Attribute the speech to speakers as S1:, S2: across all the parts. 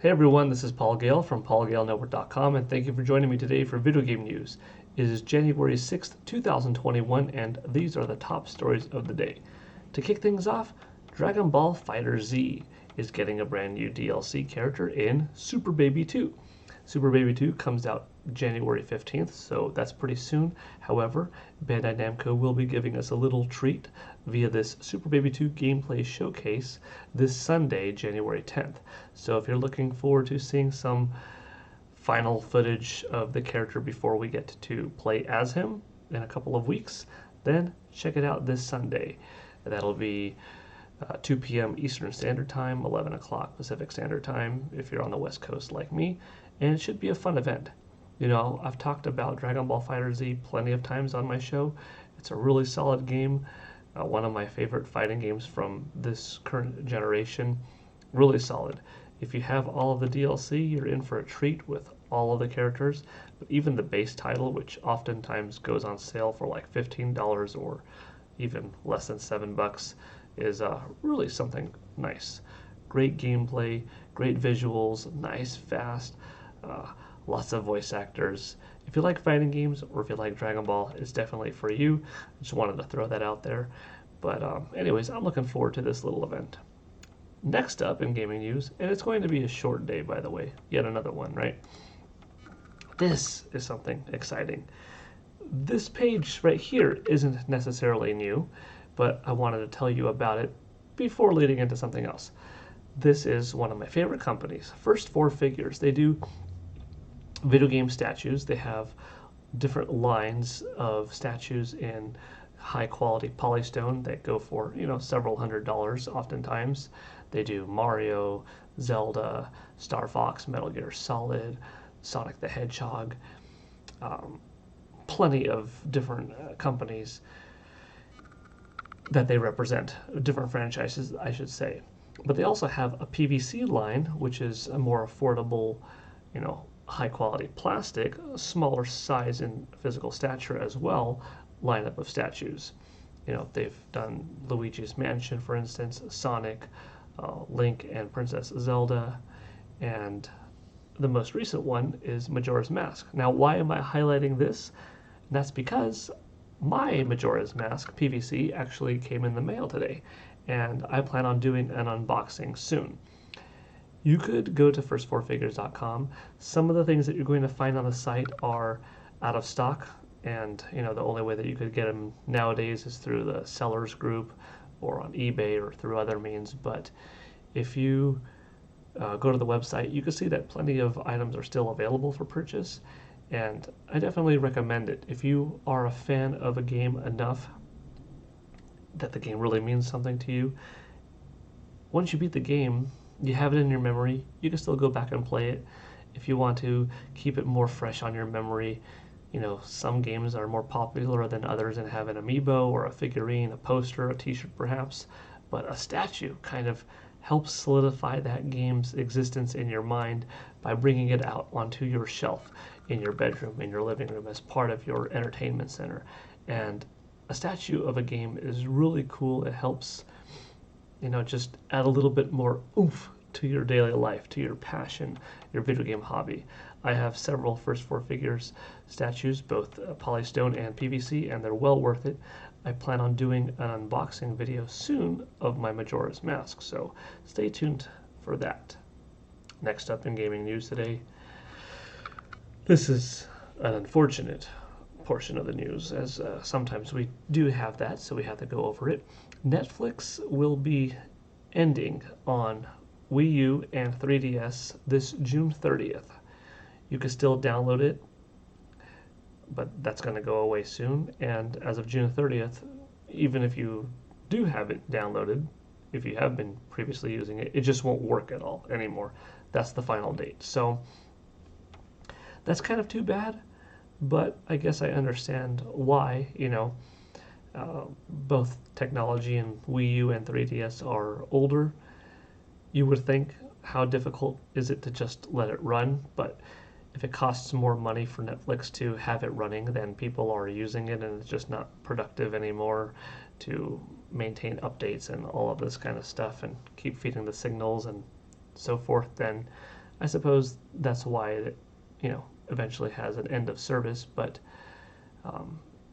S1: Hey everyone, this is Paul Gale from paulgalenetwork.com, and thank you for joining me today for video game news. It is January 6th, 2021, and these are the top stories of the day. To kick things off, Dragon Ball FighterZ is getting a brand new DLC character in Super Baby 2. Super Baby 2 comes out January 15th, so that's pretty soon. However, Bandai Namco will be giving us a little treat via this Super Baby 2 gameplay showcase this Sunday, January 10th. So if you're looking forward to seeing some final footage of the character before we get to play as him in a couple of weeks, then check it out this Sunday. That'll be 2 p.m. Eastern Standard Time, 11 o'clock Pacific Standard Time if you're on the West Coast like me, and it should be a fun event. You know, I've talked about Dragon Ball FighterZ plenty of times on my show. It's a really solid game, one of my favorite fighting games from this current generation. Really solid. If you have all of the DLC, you're in for a treat with all of the characters, but even the base title, which oftentimes goes on sale for like $15 or even less than $7, is really something nice. Great gameplay, great visuals, nice, fast, lots of voice actors. If you like fighting games or if you like Dragon Ball, it's definitely for you. Just wanted to throw that out there. But anyways, I'm looking forward to this little event. Next up in gaming news, and it's going to be a short day, by the way, yet another one, right? This is something exciting. This page right here isn't necessarily new, but I wanted to tell you about it before leading into something else. This is one of my favorite companies, First Four Figures. They do video game statues. They have different lines of statues in high quality polystone that go for, several $100s oftentimes. They do Mario, Zelda, Star Fox, Metal Gear Solid, Sonic the Hedgehog, plenty of different companies that they represent, different franchises, I should say. But they also have a PVC line, which is a more affordable, high quality plastic, a smaller size and physical stature as well, lineup of statues. They've done Luigi's Mansion, for instance, Sonic, Link and Princess Zelda, and the most recent one is Majora's Mask. Now, why am I highlighting this? And that's because my Majora's Mask PVC actually came in the mail today, and I plan on doing an unboxing soon. You could go to first4figures.com. Some of the things that you're going to find on the site are out of stock, and the only way that you could get them nowadays is through the sellers group or on eBay or through other means. But if you go to the website, you can see that plenty of items are still available for purchase, and I definitely recommend it. If you are a fan of a game enough that the game really means something to you, once you beat the game, you have it in your memory, you can still go back and play it. If you want to keep it more fresh on your memory, some games are more popular than others and have an amiibo or a figurine, a poster, a t-shirt perhaps, but a statue kind of helps solidify that game's existence in your mind by bringing it out onto your shelf in your bedroom, in your living room, as part of your entertainment center. And a statue of a game is really cool. It helps, just add a little bit more oomph to your daily life, to your passion, your video game hobby. I have several First Four Figures statues, both polystone and PVC, and they're well worth it. I plan on doing an unboxing video soon of my Majora's Mask, so stay tuned for that. Next up in gaming news today, this is an unfortunate portion of the news, as sometimes we do have that, so we have to go over it. Netflix will be ending on Wii U and 3DS this June 30th. You can still download it, but that's going to go away soon. And as of June 30th, even if you do have it downloaded, if you have been previously using it, it just won't work at all anymore. That's the final date. So that's kind of too bad, but I guess I understand why. Both technology and Wii U and 3DS are older. You would think, how difficult is it to just let it run? But if it costs more money for Netflix to have it running, then people are using it and it's just not productive anymore to maintain updates and all of this kind of stuff and keep feeding the signals and so forth, then I suppose that's why it, eventually has an end of service. But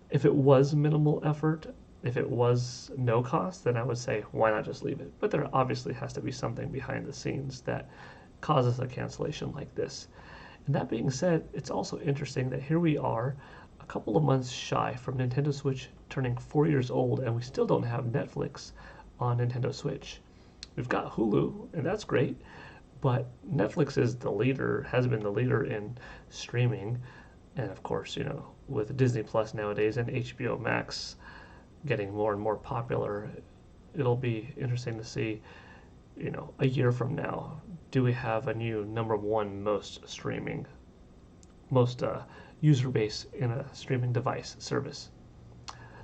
S1: if it was minimal effort, if it was no cost, then I would say, why not just leave it? But there obviously has to be something behind the scenes that causes a cancellation like this. And that being said, it's also interesting that here we are, a couple of months shy from Nintendo Switch turning 4 years old, and we still don't have Netflix on Nintendo Switch. We've got Hulu, and that's great, but Netflix is the leader, has been the leader in streaming. And of course, with Disney Plus nowadays and HBO Max getting more and more popular, it'll be interesting to see, a year from now, do we have a new number one most user base in a streaming device service?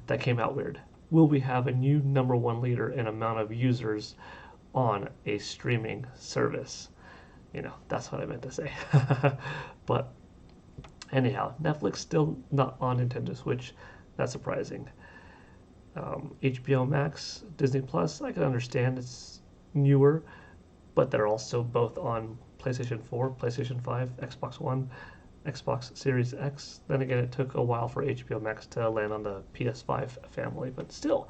S1: That came out weird. Will we have a new number one leader in amount of users on a streaming service? That's what I meant to say. But anyhow, Netflix still not on Nintendo Switch. That's surprising. HBO Max, Disney Plus, I can understand it's newer, but they're also both on PlayStation 4, PlayStation 5, Xbox One, Xbox Series X. Then again, it took a while for HBO Max to land on the PS5 family, but still,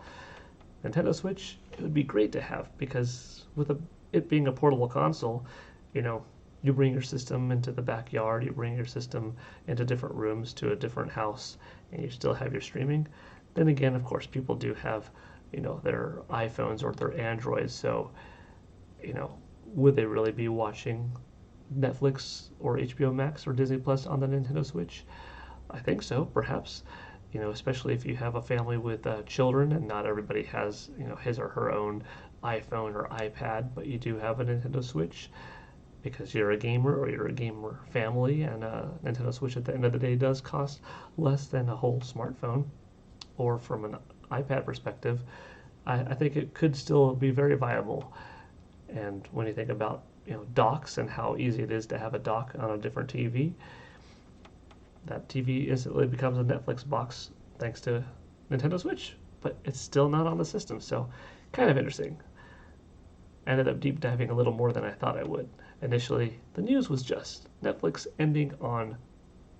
S1: Nintendo Switch, it would be great to have, because with it being a portable console, you bring your system into the backyard, you bring your system into different rooms to a different house, and you still have your streaming. Then again, of course, people do have, their iPhones or their Androids, so, would they really be watching Netflix or HBO Max or Disney Plus on the Nintendo Switch? I think so, perhaps. Especially if you have a family with children and not everybody has, his or her own iPhone or iPad, but you do have a Nintendo Switch because you're a gamer or you're a gamer family, and Nintendo Switch at the end of the day does cost less than a whole smartphone. Or from an iPad perspective, I think it could still be very viable. And when you think about docks and how easy it is to have a dock on a different TV, that TV instantly becomes a Netflix box thanks to Nintendo Switch, but it's still not on the system, so kind of interesting. I ended up deep diving a little more than I thought I would. Initially, the news was just Netflix ending on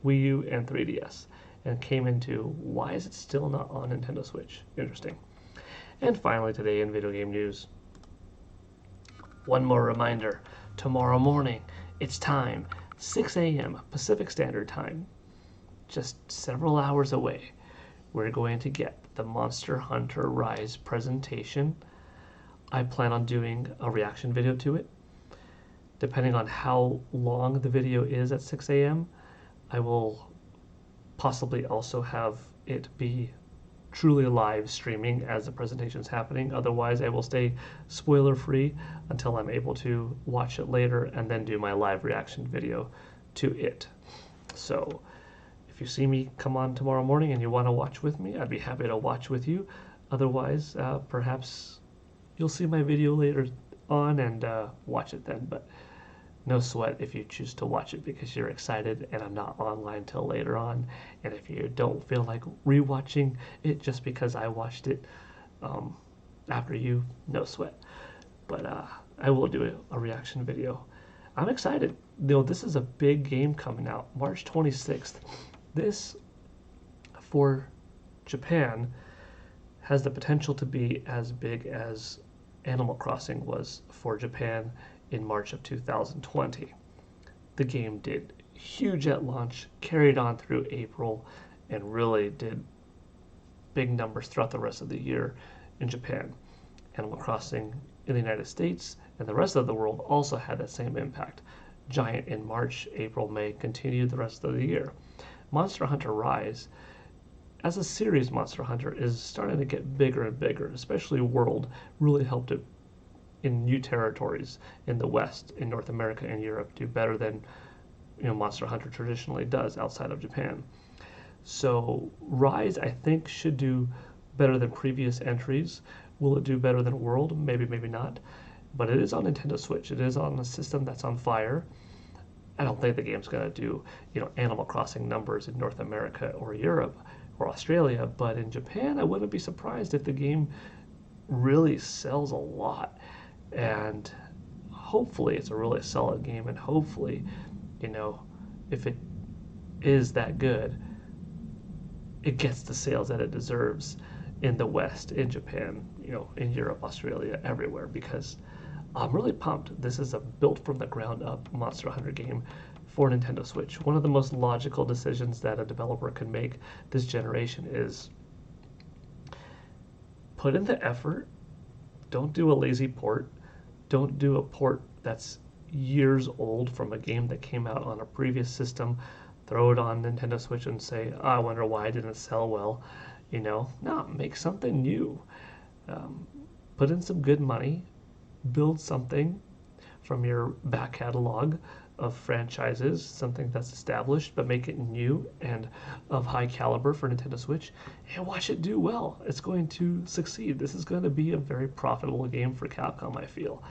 S1: Wii U and 3DS, and came into why is it still not on Nintendo Switch? Interesting. And finally today in video game news, one more reminder, tomorrow morning, it's time, 6 a.m. Pacific Standard Time, just several hours away, we're going to get the Monster Hunter Rise presentation. I plan on doing a reaction video to it. Depending on how long the video is at 6 a.m., I will possibly also have it be truly live streaming as the presentation is happening. Otherwise, I will stay spoiler free until I'm able to watch it later and then do my live reaction video to it. So if you see me come on tomorrow morning and you want to watch with me, I'd be happy to watch with you. Otherwise, perhaps you'll see my video later on and watch it then. But no sweat if you choose to watch it because you're excited and I'm not online till later on. And if you don't feel like rewatching it just because I watched it after you, no sweat. But I will do a reaction video. I'm excited. This is a big game coming out, March 26th. This, for Japan, has the potential to be as big as Animal Crossing was for Japan in March of 2020. The game did huge at launch, carried on through April, and really did big numbers throughout the rest of the year in Japan. Animal Crossing in the United States and the rest of the world also had that same impact. Giant in March, April, May, continued the rest of the year. Monster Hunter Rise, as a series, Monster Hunter is starting to get bigger and bigger, especially World really helped it in new territories in the West, in North America and Europe, do better than Monster Hunter traditionally does outside of Japan. So Rise, I think, should do better than previous entries. Will it do better than World? Maybe, maybe not. But it is on Nintendo Switch. It is on a system that's on fire. I don't think the game's going to do, Animal Crossing numbers in North America or Europe or Australia. But in Japan, I wouldn't be surprised if the game really sells a lot. And hopefully it's a really solid game, and hopefully, if it is that good, it gets the sales that it deserves in the West, in Japan, in Europe, Australia, everywhere, because I'm really pumped. This is a built from the ground up Monster Hunter game for Nintendo Switch. One of the most logical decisions that a developer can make this generation is put in the effort. Don't do a lazy port. Don't do a port that's years old from a game that came out on a previous system. Throw it on Nintendo Switch and say, oh, I wonder why it didn't sell well. No, make something new. Put in some good money. Build something from your back catalog of franchises, something that's established, but make it new and of high caliber for Nintendo Switch, and watch it do well. It's going to succeed. This is going to be a very profitable game for Capcom, I feel.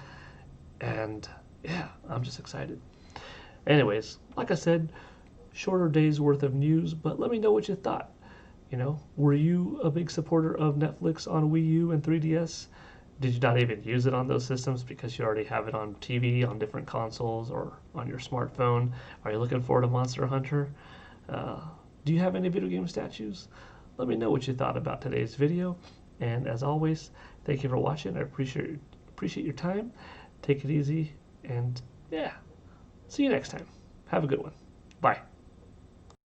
S1: And yeah, I'm just excited. Anyways, like I said, shorter day's worth of news, but let me know what you thought. Were you a big supporter of Netflix on Wii U and 3DS? Did you not even use it on those systems because you already have it on TV, on different consoles, or on your smartphone? Are you looking forward to Monster Hunter? Do you have any video game statues? Let me know what you thought about today's video. And as always, thank you for watching. I appreciate your time. Take it easy, and yeah, see you next time. Have a good one. Bye.